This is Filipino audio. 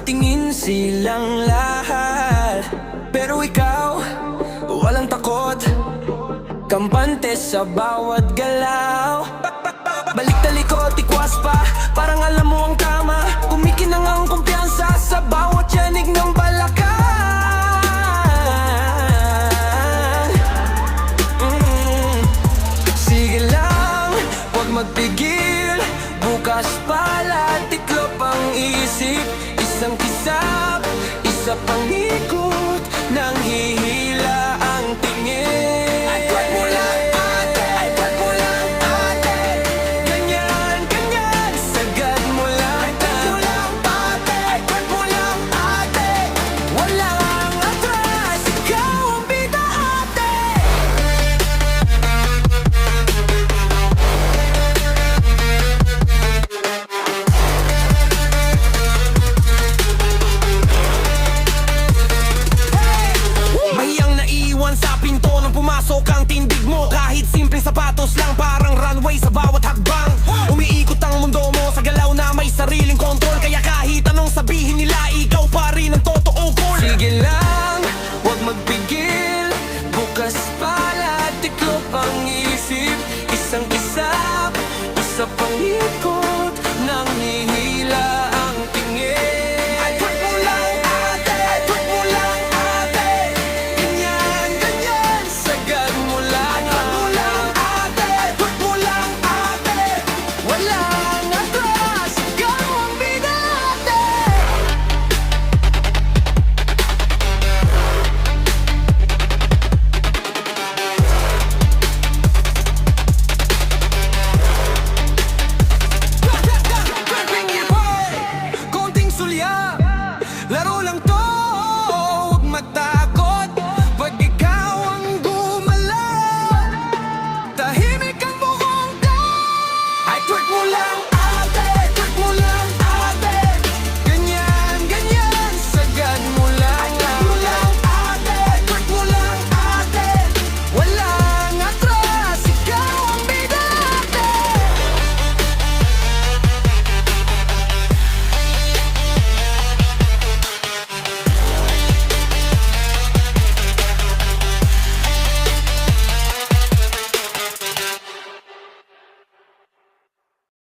patingin silang lahat, pero ikaw, walang takot. Kampante sa bawat galaw. Balik talikod, tikwas pa, parang alam mo ang tama. Kumikinang ang kumpiyansa sa bawat yanig ng balakang. Sige lang, huwag magpigil. Bukas pala, tiklop ang isip. Isang kisap, isa pang ikot, nang hihila ang tingin. Ay, wag mo lang ate, ay, wag mo lang ate. Ganyan, ganyan, sagad mo lang. Ay, wag mo lang ate, ay, wag mo lang ate. Walang atras, ikaw ang bida ate. Mahiyang naiwan sa pinto nang pumasok ang tindig mo. Kahit simpleng sapatos lang, parang runway sa bawat hakbang. Umiikot ang mundo mo sa galaw na may sariling kontrol. Kaya kahit anong sabihin nila, ikaw pa rin ang totoong goal. Sige lang, huwag magpigil. Bukas pala, tiklop ang isip. Isang kisap, isa pang ikot, nang hihila ang tingin. Ay, wag mo lang ate, ay, wag mo lang ate. Ganyan, ganyan, sagad mo lang. Ay, wag mo lang ate, ay, wag mo lang ate. Walang atras, ikaw ang bida ate. Konting sulya, laro lang to.